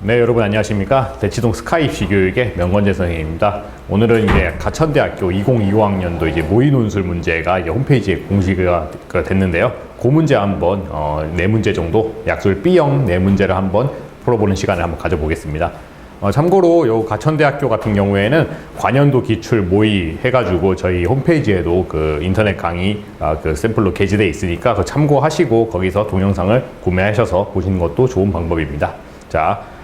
네, 여러분 안녕하십니까. 대치동 스카이 입시교육의 명건재 선생님입니다. 오늘은 이제 가천대학교 2025학년도 이제 모의 논술 문제가 이제 홈페이지에 공시가 됐는데요. 그 문제 한번 4문제 정도 약술 B형 4문제를 한번 풀어보는 시간을 한번 가져보겠습니다. 참고로 요 가천대학교 같은 경우에는 관연도 기출 모의 해가지고 저희 홈페이지에도 그 인터넷 강의 그 샘플로 게시되어 있으니까 그 참고하시고 거기서 동영상을 구매하셔서 보시는 것도 좋은 방법입니다. 자,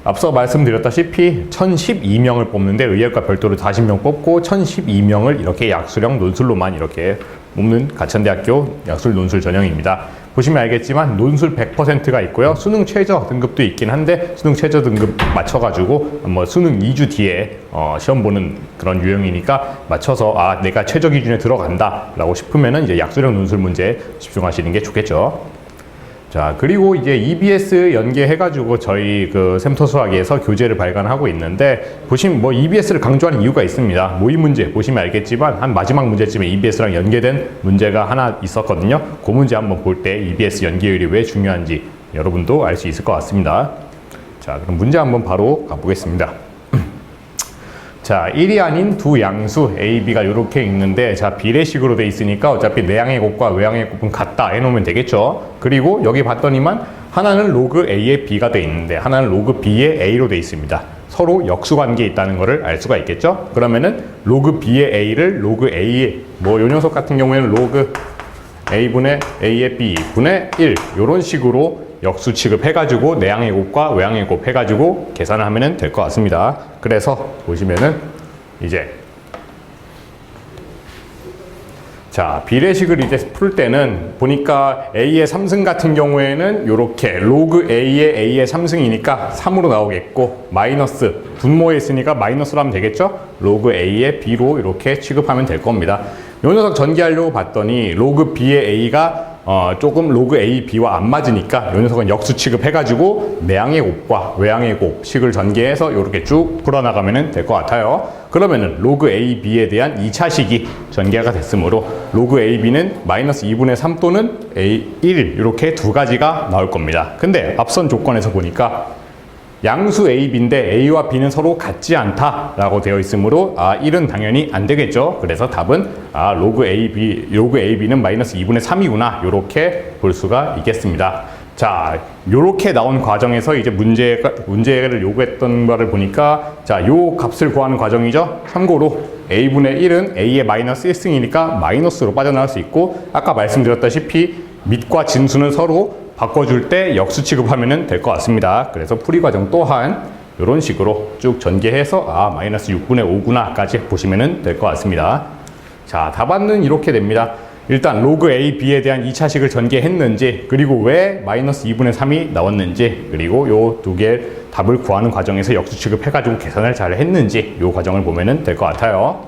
앞서 말씀드렸다시피 1012명을 뽑는데 의예과 별도로 40명 뽑고 1012명을 이렇게 약술형 논술로만 이렇게 뽑는 가천대학교 약술 논술 전형입니다. 보시면 알겠지만 논술 100%가 있고요. 수능 최저 등급도 있긴 한데 수능 최저 등급 맞춰가지고 뭐 수능 2주 뒤에 시험 보는 그런 유형이니까 맞춰서 내가 최저 기준에 들어간다 라고 싶으면은 이제 약술형 논술 문제에 집중하시는 게 좋겠죠. 자, 그리고 이제 EBS 연계해가지고 저희 그 샘터 수학에서 교재를 발간하고 있는데, 보시면 뭐 EBS를 강조하는 이유가 있습니다. 모의 문제 보시면 알겠지만, 한 마지막 문제쯤에 EBS랑 연계된 문제가 하나 있었거든요. 그 문제 한번 볼 때 EBS 연계율이 왜 중요한지 여러분도 알 수 있을 것 같습니다. 자, 그럼 문제 한번 바로 가보겠습니다. 자, 1이 아닌 두 양수 A, B가 이렇게 있는데, 자, 비례식으로 돼 있으니까 어차피 내양의 곱과 외양의 곱은 같다 해놓으면 되겠죠. 그리고 여기 봤더니만 하나는 로그 A에 B가 돼 있는데 하나는 로그 B에 A로 돼 있습니다. 서로 역수관계에 있다는 것을 알 수가 있겠죠. 그러면은 로그 B의 A를 로그 A의 요 녀석 같은 경우에는 로그 A분의 A의 B분의 1 이런 식으로 역수 취급해가지고 내양의 곱과 외양의 곱 해가지고 계산을 하면 될 것 같습니다. 그래서 보시면은 이제 자, 비례식을 이제 풀 때는 보니까 A의 3승 같은 경우에는 이렇게 로그 A의 A의 3승이니까 3으로 나오겠고, 마이너스 분모에 있으니까 마이너스로 하면 되겠죠. 로그 A의 B로 이렇게 취급하면 될 겁니다. 요 녀석 전개하려고 봤더니 로그 B의 A가 조금 로그 A, B와 안 맞으니까 요 녀석은 역수 취급해가지고 내양의 곱과 외양의 곱 식을 전개해서 이렇게 쭉 풀어나가면 될 것 같아요. 그러면은 로그 A, B에 대한 2차식이 전개가 됐으므로 로그 A, B는 마이너스 2분의 3 또는 A, 1 이렇게 두 가지가 나올 겁니다. 근데 앞선 조건에서 보니까 양수 A, B인데 A와 B는 서로 같지 않다라고 되어 있으므로 1은 당연히 안 되겠죠. 그래서 답은 로그 A, B는 마이너스 2분의 3이구나 이렇게 볼 수가 있겠습니다. 자, 요렇게 나온 과정에서 이제 문제를 요구했던 거를 보니까 자, 요 값을 구하는 과정이죠. 참고로 A분의 1은 A의 마이너스 1승이니까 마이너스로 빠져나갈 수 있고, 아까 말씀드렸다시피 밑과 진수는 서로 바꿔줄 때 역수 취급하면 될 것 같습니다. 그래서 풀이 과정 또한 이런 식으로 쭉 전개해서 마이너스 6분의 5구나 까지 보시면 될 것 같습니다. 자, 답안은 이렇게 됩니다. 일단 로그 A, B에 대한 2차식을 전개했는지, 그리고 왜 마이너스 2분의 3이 나왔는지, 그리고 요 두 개 답을 구하는 과정에서 역수 취급해가지고 계산을 잘 했는지 요 과정을 보면 될 것 같아요.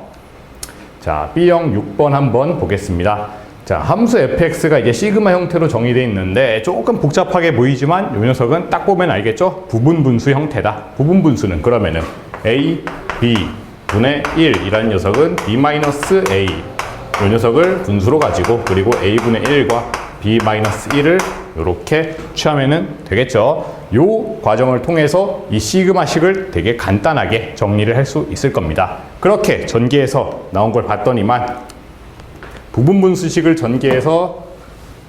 자, B형 6번 한번 보겠습니다. 자, 함수 fx가 이제 시그마 형태로 정의되어 있는데 조금 복잡하게 보이지만 이 녀석은 딱 보면 알겠죠? 부분분수 형태다. 부분분수는 그러면은 a, b 분의 1이라는 녀석은 b-a 이 녀석을 분수로 가지고, 그리고 a분의 1과 b-1을 이렇게 취하면은 되겠죠. 요 과정을 통해서 이 시그마식을 되게 간단하게 정리를 할 수 있을 겁니다. 그렇게 전개해서 나온 걸 봤더니만 부분분수식을 전개해서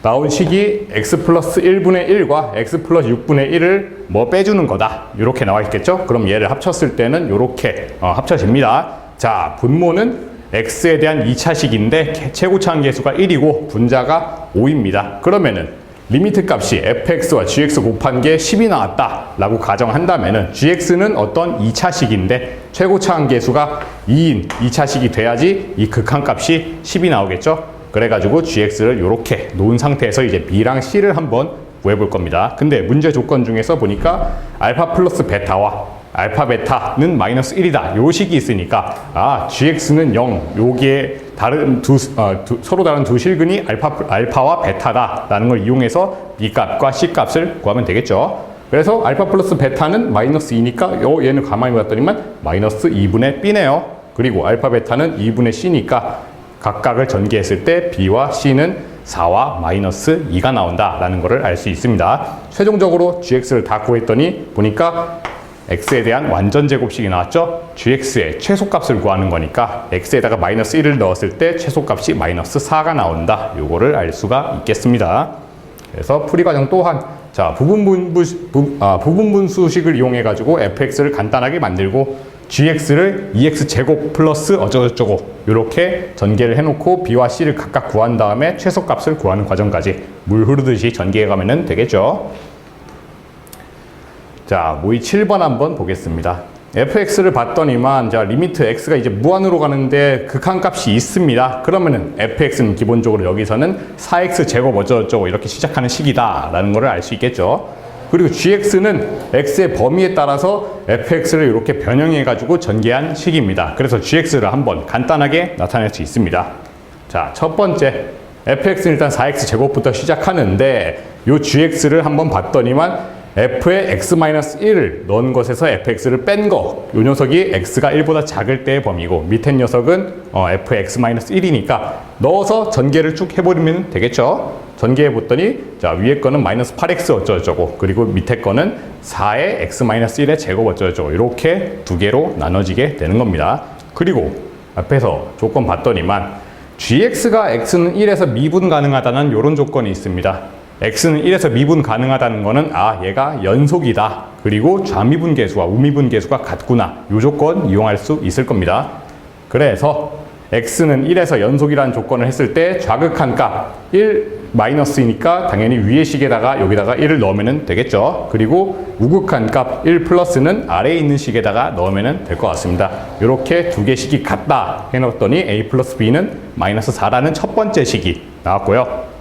나온 식이 x 플러스 1분의 1과 x 플러스 6분의 1을 뭐 빼주는 거다 이렇게 나와 있겠죠. 그럼 얘를 합쳤을 때는 이렇게 합쳐집니다. 자, 분모는 x에 대한 2차식인데 최고차항 계수가 1이고 분자가 5입니다. 그러면은 리미트 값이 fx와 gx 곱한 게 10이 나왔다 라고 가정한다면은 gx는 어떤 2차식인데 최고차항 계수가 2인 2차식이 돼야지 이 극한값이 10이 나오겠죠. 그래가지고 gx를 이렇게 놓은 상태에서 이제 b랑 c를 한번 구해볼 겁니다. 근데 문제 조건 중에서 보니까 알파 플러스 베타와 알파 베타는 마이너스 1이다 요 식이 있으니까 gx는 0 여기에 다른 서로 다른 두 실근이 알파와 베타다 라는 걸 이용해서 b 값과 c 값을 구하면 되겠죠. 그래서 알파 플러스 베타는 마이너스 2니까 얘는 가만히 봤더니만 마이너스 2분의 b네요. 그리고 알파 베타는 2분의 c니까 각각을 전개했을 때 b와 c는 4와 마이너스 2가 나온다라는 것을 알 수 있습니다. 최종적으로 gx를 다 구했더니 보니까 x에 대한 완전 제곱식이 나왔죠. gx의 최소값을 구하는 거니까 x에다가 마이너스 1을 넣었을 때 최소값이 마이너스 4가 나온다. 요거를 알 수가 있겠습니다. 그래서 풀이 과정 또한 자 부분분수식을 이용해 가지고 fx를 간단하게 만들고 gx를 2x 제곱 플러스 어쩌고저쩌고 이렇게 전개를 해놓고 b와 c를 각각 구한 다음에 최소값을 구하는 과정까지 물 흐르듯이 전개해 가면 되겠죠. 자, 모의 7번 한번 보겠습니다. fx를 봤더니만 자 리미트 x가 이제 무한으로 가는데 극한값이 있습니다. 그러면은 fx는 기본적으로 여기서는 4x 제곱 어쩌고저쩌고 이렇게 시작하는 식이다 라는 것을 알 수 있겠죠. 그리고 gx는 x의 범위에 따라서 fx를 이렇게 변형해 가지고 전개한 식입니다. 그래서 gx를 한번 간단하게 나타낼 수 있습니다. 자, 첫 번째 fx는 일단 4x 제곱부터 시작하는데 요 gx를 한번 봤더니만 f에 x-1을 넣은 것에서 fx를 뺀 거, 요 녀석이 x가 1보다 작을 때의 범위고 밑에 녀석은 f에 x-1이니까 넣어서 전개를 쭉 해버리면 되겠죠. 전개해 봤더니 자 위에 거는 마이너스 8x 어쩌고저쩌고 그리고 밑에 거는 4의 x-1의 제곱 어쩌고저쩌고 이렇게 두 개로 나눠지게 되는 겁니다. 그리고 앞에서 조건 봤더니만 gx가 x는 1에서 미분 가능하다는 이런 조건이 있습니다. x는 1에서 미분 가능하다는 거는 아 얘가 연속이다. 그리고 좌미분 계수와 우미분 계수가 같구나. 이 조건 이용할 수 있을 겁니다. 그래서 x는 1에서 연속이라는 조건을 했을 때 좌극한 값 1 마이너스이니까 당연히 위의 식에다가 여기다가 1을 넣으면 되겠죠. 그리고 우극한 값 1 플러스는 아래에 있는 식에다가 넣으면 될 것 같습니다. 이렇게 두 개 식이 같다 해놓았더니 a 플러스 b는 마이너스 4라는 첫 번째 식이 나왔고요.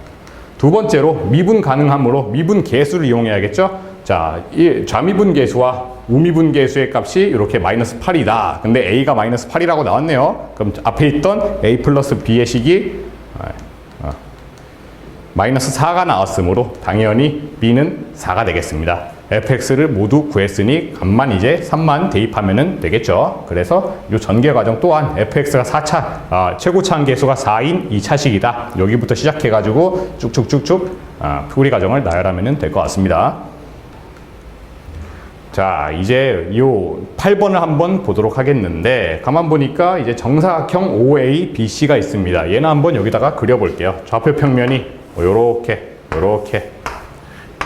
두 번째로 미분 가능하므로 미분 계수를 이용해야겠죠. 자, 이 좌미분 계수와 우미분 계수의 값이 이렇게 마이너스 8이다. 근데 a가 마이너스 8이라고 나왔네요. 그럼 앞에 있던 a 플러스 b의 식이 마이너스 4가 나왔으므로 당연히 b는 4가 되겠습니다. fx를 모두 구했으니 값만 이제 3만 대입하면 되겠죠. 그래서 이 전개 과정 또한 fx가 4차, 최고차 함계수가 4인 2차식이다. 여기부터 시작해가지고 쭉쭉쭉쭉 풀이 과정을 나열하면 될 것 같습니다. 자, 이제 이 8번을 한번 보도록 하겠는데 가만 보니까 이제 정사각형 OABC가 있습니다. 얘는 한번 여기다가 그려볼게요. 좌표 평면이 요렇게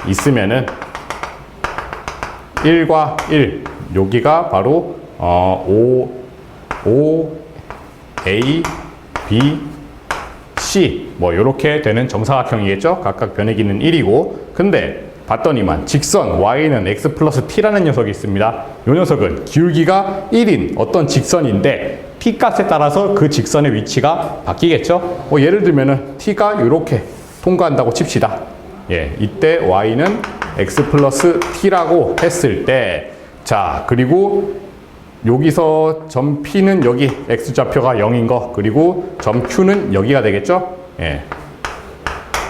있으면은 1과 1 여기가 바로 O, A, B, C 뭐 요렇게 되는 정사각형이겠죠. 각각 변액이는 1이고 근데 봤더니만 직선 y는 x 플러스 t라는 녀석이 있습니다. 이 녀석은 기울기가 1인 어떤 직선인데 t 값에 따라서 그 직선의 위치가 바뀌겠죠. 예를 들면은 t가 이렇게 통과한다고 칩시다. 예, 이때 y는 x 플러스 t라고 했을 때 자 그리고 여기서 점 p는 여기 x좌표가 0인 거 그리고 점 q는 여기가 되겠죠. 예.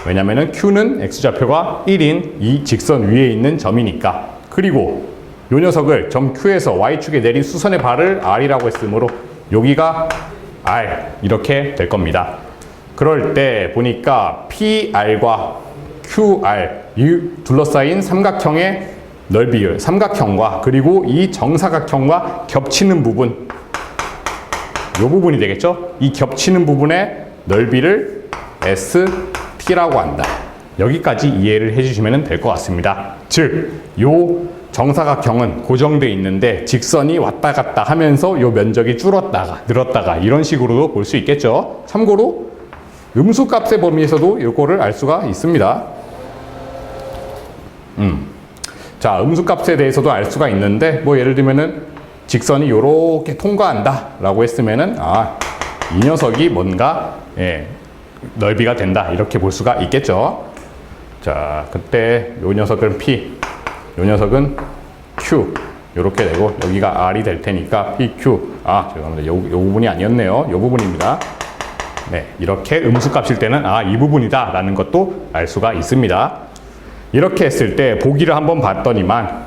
왜냐면은 q는 x좌표가 1인 이 직선 위에 있는 점이니까. 그리고 요 녀석을 점 q에서 y축에 내린 수선의 발을 r이라고 했으므로 여기가 r 이렇게 될 겁니다. 그럴 때 보니까 PR과 QR 이 둘러싸인 삼각형의 넓이를 삼각형과 그리고 이 정사각형과 겹치는 부분 이 부분이 되겠죠. 이 겹치는 부분의 넓이를 ST라고 한다. 여기까지 이해를 해주시면 될 것 같습니다. 즉, 요 정사각형은 고정되어 있는데 직선이 왔다 갔다 하면서 요 면적이 줄었다가 늘었다가 이런 식으로도 볼 수 있겠죠. 참고로 음수값의 범위에서도 이거를 알 수가 있습니다. 자, 음수값에 대해서도 알 수가 있는데 뭐 예를 들면은 직선이 요렇게 통과한다 라고 했으면은 이 녀석이 뭔가 넓이가 된다 이렇게 볼 수가 있겠죠. 자, 그때 요 녀석은 P, 요 녀석은 Q 요렇게 되고 여기가 R이 될 테니까 PQ 죄송합니다. 요 부분이 아니었네요. 요 부분입니다. 네, 이렇게 음수값일 때는 이 부분이다 라는 것도 알 수가 있습니다. 이렇게 했을 때 보기를 한번 봤더니만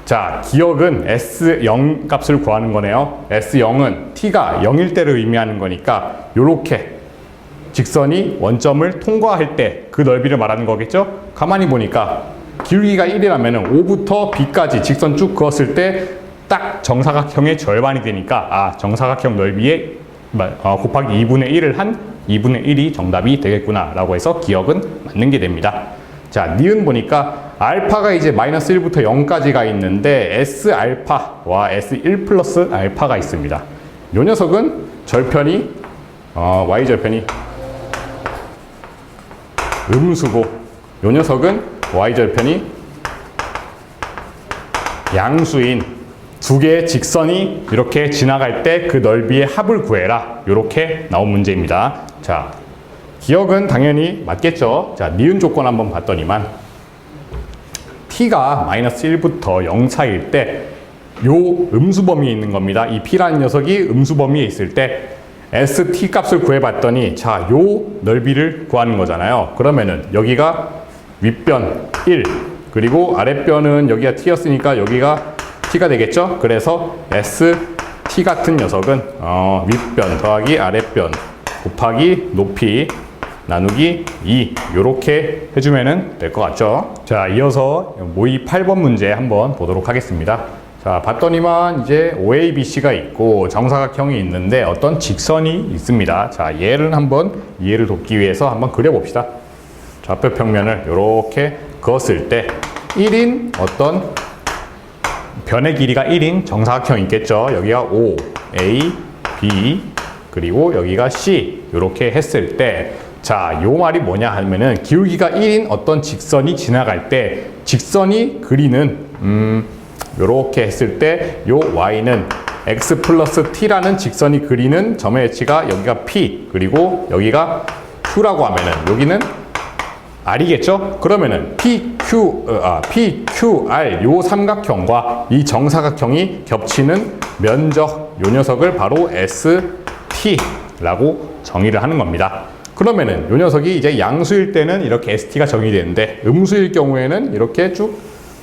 자, 기억은 S0 값을 구하는 거네요. S0은 T가 0일 때를 의미하는 거니까 요렇게 직선이 원점을 통과할 때 그 넓이를 말하는 거겠죠? 가만히 보니까 기울기가 1이라면 5부터 B까지 직선 쭉 그었을 때 딱 정사각형의 절반이 되니까 정사각형 넓이에 곱하기 2분의 1을 한 2분의 1이 정답이 되겠구나 라고 해서 기억은 맞는 게 됩니다. 자, 니은 보니까 알파가 이제 마이너스 1부터 0까지가 있는데 S 알파와 S1 플러스 알파가 있습니다. 요 녀석은 절편이 Y절편이 음수고 요 녀석은 Y절편이 양수인 두 개의 직선이 이렇게 지나갈 때 그 넓이의 합을 구해라. 이렇게 나온 문제입니다. 자, 기억은 당연히 맞겠죠. 자, 니은 조건 한번 봤더니만 t가 마이너스 1부터 0 사이일 때 요 음수 범위에 있는 겁니다. 이 p라는 녀석이 음수 범위에 있을 때 st 값을 구해봤더니 자, 요 넓이를 구하는 거잖아요. 그러면은 여기가 윗변 1 그리고 아랫변은 여기가 t였으니까 여기가 t가 되겠죠? 그래서 st 같은 녀석은 윗변 더하기 아랫변 곱하기 높이 나누기 2 요렇게 해주면 될 것 같죠? 자, 이어서 모의 8번 문제 한번 보도록 하겠습니다. 자, 봤더니만 이제 OABC가 있고 정사각형이 있는데 어떤 직선이 있습니다. 자, 얘를 한번 이해를 돕기 위해서 한번 그려봅시다. 좌표 평면을 이렇게 그었을 때 1인 어떤 변의 길이가 1인 정사각형이 있겠죠. 여기가 O, A, B 그리고 여기가 C 이렇게 했을 때 자, 요 말이 뭐냐 하면은 기울기가 1인 어떤 직선이 지나갈 때 직선이 그리는 요렇게 했을 때 요 y는 x 플러스 t라는 직선이 그리는 점의 위치가 여기가 p 그리고 여기가 q라고 하면은 여기는 r이겠죠? 그러면은 PQR 요 삼각형과 이 정사각형이 겹치는 면적 요 녀석을 바로 ST라고 정의를 하는 겁니다. 그러면은 요 녀석이 이제 양수일 때는 이렇게 ST가 정의되는데 음수일 경우에는 이렇게 쭉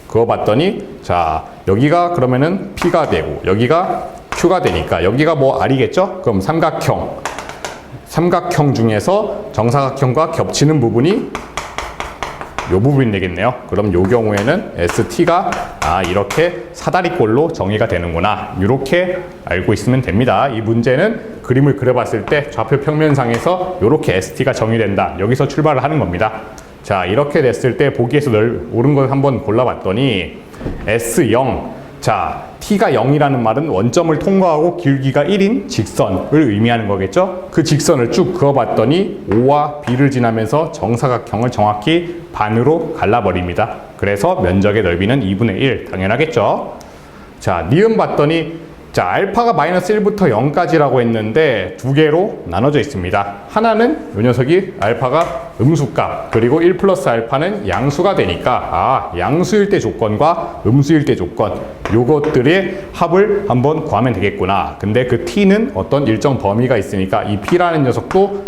그어봤더니 자, 여기가 그러면은 P가 되고 여기가 Q가 되니까 여기가 뭐 R이겠죠? 그럼 삼각형 중에서 정사각형과 겹치는 부분이 요 부분이 되겠네요. 그럼 요 경우에는 ST가 이렇게 사다리꼴로 정의가 되는구나. 이렇게 알고 있으면 됩니다. 이 문제는 그림을 그려봤을 때 좌표 평면상에서 이렇게 ST가 정의된다. 여기서 출발을 하는 겁니다. 자, 이렇게 됐을 때 보기에서 옳은 걸 한번 골라봤더니 S0 자, t가 0이라는 말은 원점을 통과하고 기울기가 1인 직선을 의미하는 거겠죠? 그 직선을 쭉 그어봤더니 O와 B를 지나면서 정사각형을 정확히 반으로 갈라버립니다. 그래서 면적의 넓이는 2분의 1 당연하겠죠? 자, 니은 봤더니 자, 알파가 마이너스 1부터 0까지라고 했는데 두 개로 나눠져 있습니다. 하나는 이 녀석이 알파가 음수값 그리고 1 플러스 알파는 양수가 되니까 양수일 때 조건과 음수일 때 조건 요것들의 합을 한번 구하면 되겠구나. 근데 그 t는 어떤 일정 범위가 있으니까 이 p라는 녀석도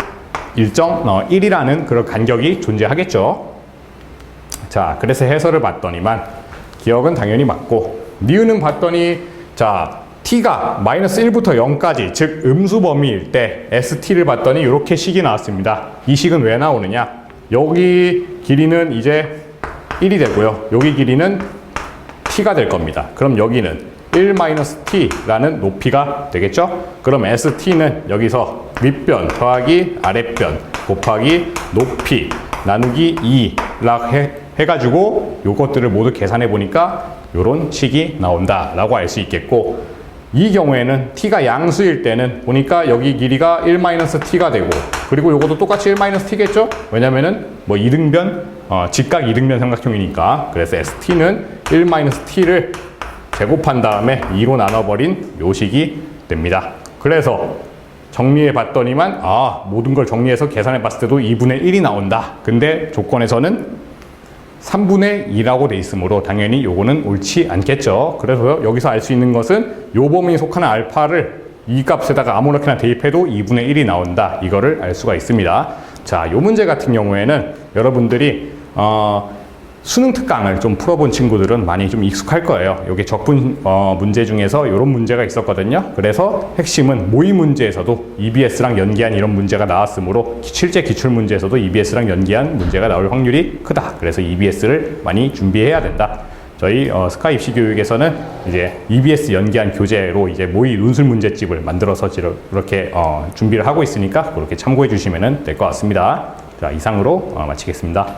일정 1이라는 그런 간격이 존재하겠죠. 자, 그래서 해설을 봤더니만 기억은 당연히 맞고 니은은 봤더니 자, t가 마이너스 1부터 0까지 즉 음수 범위일 때 st를 봤더니 이렇게 식이 나왔습니다. 이 식은 왜 나오느냐? 여기 길이는 이제 1이 되고요. 여기 길이는 t가 될 겁니다. 그럼 여기는 1-t라는 높이가 되겠죠? 그럼 st는 여기서 윗변 더하기 아랫변 곱하기 높이 나누기 2라 해가지고 요것들을 모두 계산해 보니까 요런 식이 나온다 라고 알 수 있겠고, 이 경우에는 t가 양수일 때는 보니까 여기 길이가 1-t가 되고, 그리고 요것도 똑같이 1-t겠죠? 왜냐면은 뭐 이등변, 직각 이등변 삼각형이니까. 그래서 st는 1-t를 제곱한 다음에 2로 나눠버린 요 식이 됩니다. 그래서 정리해 봤더니만 모든 걸 정리해서 계산해 봤을 때도 2분의 1이 나온다. 근데 조건에서는 3분의 2라고 돼 있으므로 당연히 요거는 옳지 않겠죠. 그래서 여기서 알 수 있는 것은 요 범위에 속하는 알파를 이 값에다가 아무렇게나 대입해도 2분의 1이 나온다. 이거를 알 수가 있습니다. 자, 요 문제 같은 경우에는 여러분들이 수능 특강을 좀 풀어본 친구들은 많이 좀 익숙할 거예요. 이게 적분 문제 중에서 이런 문제가 있었거든요. 그래서 핵심은 모의 문제에서도 EBS랑 연계한 이런 문제가 나왔으므로 실제 기출 문제에서도 EBS랑 연계한 문제가 나올 확률이 크다. 그래서 EBS를 많이 준비해야 된다. 저희 스카이 입시 교육에서는 이제 EBS 연계한 교재로 이제 모의 논술 문제집을 만들어서 이렇게 준비를 하고 있으니까 그렇게 참고해 주시면 될 것 같습니다. 자, 이상으로 마치겠습니다.